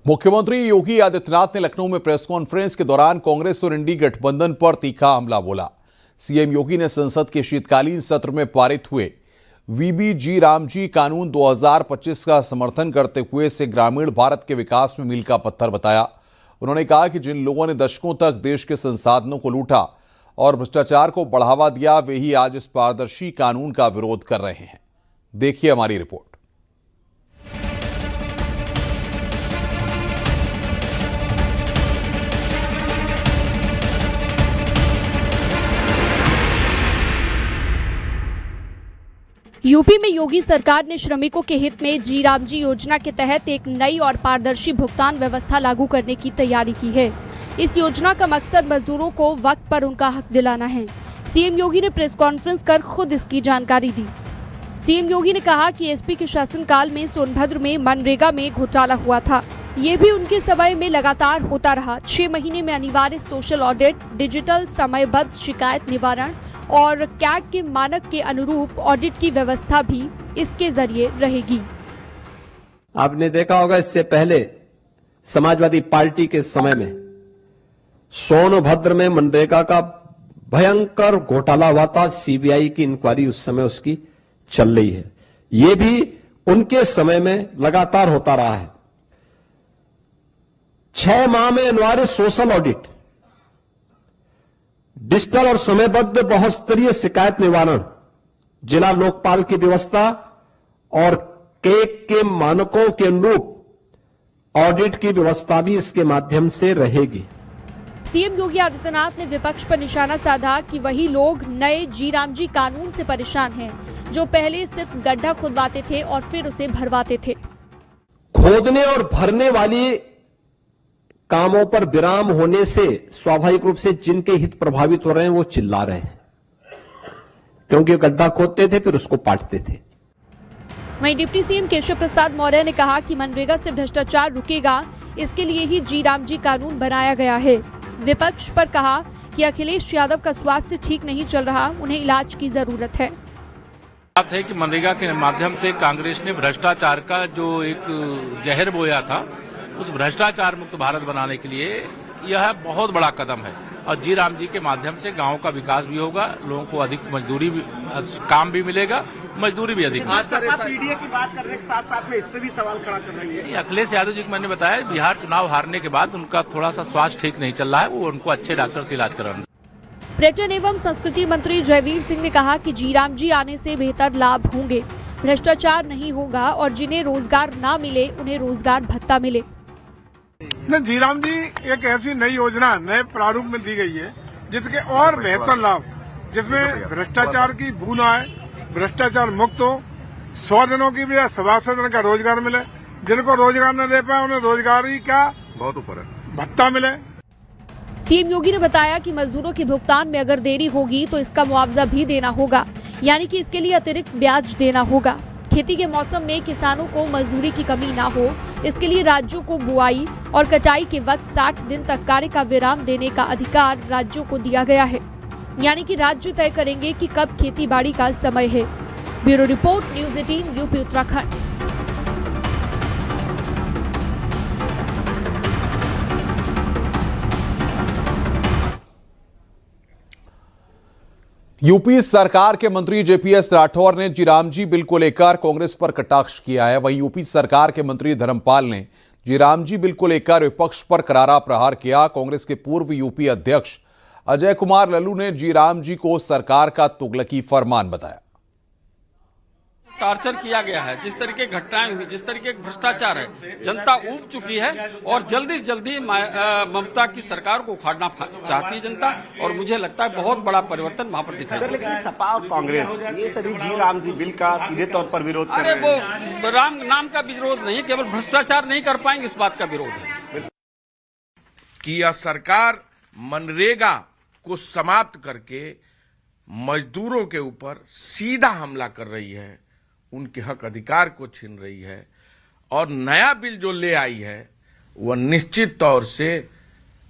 मुख्यमंत्री योगी आदित्यनाथ ने लखनऊ में प्रेस कॉन्फ्रेंस के दौरान कांग्रेस और इंडी गठबंधन पर तीखा हमला बोला। सीएम योगी ने संसद के शीतकालीन सत्र में पारित हुए वीबीजी रामजी कानून 2025 का समर्थन करते हुए इसे ग्रामीण भारत के विकास में मील का पत्थर बताया। उन्होंने कहा कि जिन लोगों ने दशकों तक देश के संसाधनों को लूटा और भ्रष्टाचार को बढ़ावा दिया, वे ही आज इस पारदर्शी कानून का विरोध कर रहे हैं। देखिए हमारी रिपोर्ट। यूपी में योगी सरकार ने श्रमिकों के हित में जी रामजी योजना के तहत एक नई और पारदर्शी भुगतान व्यवस्था लागू करने की तैयारी की है। इस योजना का मकसद मजदूरों को वक्त पर उनका हक दिलाना है। सीएम योगी ने प्रेस कॉन्फ्रेंस कर खुद इसकी जानकारी दी। सीएम योगी ने कहा कि एसपी के शासनकाल में सोनभद्र में मनरेगा में घोटाला हुआ था। ये भी उनके समय में लगातार होता रहा। 6 महीने में अनिवार्य सोशल ऑडिट, डिजिटल समयबद्ध शिकायत निवारण और कैग के मानक के अनुरूप ऑडिट की व्यवस्था भी इसके जरिए रहेगी। आपने देखा होगा, इससे पहले समाजवादी पार्टी के समय में सोनभद्र में मनरेगा का भयंकर घोटाला हुआ था। सीबीआई की इंक्वायरी उस समय उसकी चल रही है। यह भी उनके समय में लगातार होता रहा है। 6 माह में अनिवार्य सोशल ऑडिट, डिजिटल और समयबद्ध बहुस्तरीय शिकायत निवारण, जिला लोकपाल की व्यवस्था और कैग के मानकों के अनुरूप ऑडिट की व्यवस्था भी इसके माध्यम से रहेगी। सीएम योगी आदित्यनाथ ने विपक्ष पर निशाना साधा कि वही लोग नए जी रामजी कानून से परेशान हैं, जो पहले सिर्फ गड्ढा खुदवाते थे और फिर उसे भरवाते थे। खोदने और भरने वाली कामों पर विराम होने से स्वाभाविक रूप से जिनके हित प्रभावित हो रहे हैं वो चिल्ला रहे हैं, क्योंकि गड्ढा खोदते थे फिर उसको पाटते थे। वहीं डिप्टी सीएम केशव प्रसाद मौर्य ने कहा कि मनरेगा से भ्रष्टाचार रुकेगा, इसके लिए ही जी रामजी कानून बनाया गया है। विपक्ष पर कहा कि अखिलेश यादव का स्वास्थ्य ठीक नहीं चल रहा, उन्हें इलाज की जरूरत है। बात है कि मनरेगा के माध्यम से कांग्रेस ने भ्रष्टाचार का जो एक जहर बोया था, उस भ्रष्टाचार मुक्त भारत बनाने के लिए यह बहुत बड़ा कदम है। और जी राम जी के माध्यम से गांव का विकास भी होगा, लोगों को अधिक मजदूरी भी, काम भी मिलेगा, मजदूरी भी अधिक। पीडीए की बात करने के साथ साथ में इस पे भी सवाल खड़ा कर रही है। अखिलेश यादव जी को मैंने बताया, बिहार चुनाव हारने के बाद उनका थोड़ा सा स्वास्थ्य ठीक नहीं चल रहा है, वो उनको अच्छे डॉक्टर से इलाज कराना। पर्यटन एवं संस्कृति मंत्री जयवीर सिंह ने कहा कि जी राम जी आने से बेहतर लाभ होंगे, भ्रष्टाचार नहीं होगा और जिन्हें रोजगार ना मिले उन्हें रोजगार भत्ता मिले। जी राम जी एक ऐसी नई योजना नए प्रारूप में दी गई है जिसके और बेहतर लाभ, जिसमें भ्रष्टाचार की बू न आए, भ्रष्टाचार मुक्त हो, 100 दिनों की भी या 100 दिन का रोजगार मिले, जिनको रोजगार न दे पाए उन्हें रोजगारी का बहुत ऊपर है भत्ता मिले। सीएम योगी ने बताया कि मजदूरों के भुगतान में अगर देरी होगी तो इसका मुआवजा भी देना होगा, यानी कि इसके लिए अतिरिक्त ब्याज देना होगा। खेती के मौसम में किसानों को मजदूरी की कमी ना हो, इसके लिए राज्यों को बुआई और कटाई के वक्त 60 दिन तक कार्य का विराम देने का अधिकार राज्यों को दिया गया है, यानी कि राज्य तय करेंगे कि कब खेती बाड़ी का समय है। Bureau report, news 18, UP Uttarakhand. UP सरकार के मंत्री जेपीएस राठौर ने जी रामजी बिल को लेकर कांग्रेस पर कटाक्ष किया है। वहीं यूपी सरकार के मंत्री धर्मपाल ने जी रामजी बिल को लेकर विपक्ष पर करारा प्रहार किया। कांग्रेस के पूर्व यूपी अध्यक्ष अजय कुमार लल्लू ने जी रामजी को सरकार का तुगलकी फरमान बताया। टॉर्चर किया गया है, जिस तरीके की घटनाएं हुई, जिस तरीके का भ्रष्टाचार है, जनता ऊब चुकी है और जल्दी से जल्दी ममता की सरकार को उखाड़ना चाहती है जनता। और मुझे लगता है बहुत बड़ा परिवर्तन वहां पर दिखाई देगा। लेकिन सपा और कांग्रेस ये सभी जी राम जी बिल का सीधे तौर पर विरोध कर रहे हैं। अरे वो राम नाम का विरोध नहीं, केवल भ्रष्टाचार नहीं कर पाएंगे, इस बात का विरोध है कि यह सरकार मनरेगा को समाप्त करके मजदूरों के ऊपर सीधा हमला कर रही है, उनके हक अधिकार को छीन रही है। और नया बिल जो ले आई है वह निश्चित तौर से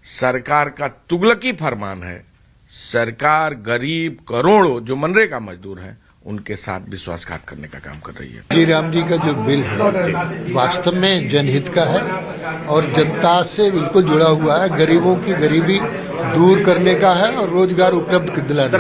सरकार का तुगलकी फरमान है। सरकार गरीब करोड़ों जो मनरेगा मजदूर हैं उनके साथ विश्वासघात करने का काम कर रही है। जी राम जी का जो बिल है वास्तव में जनहित का है और जनता से बिल्कुल जुड़ा हुआ है। गरीबों की गरीबी दूर करने का है और रोजगार उपलब्ध दिलाने का।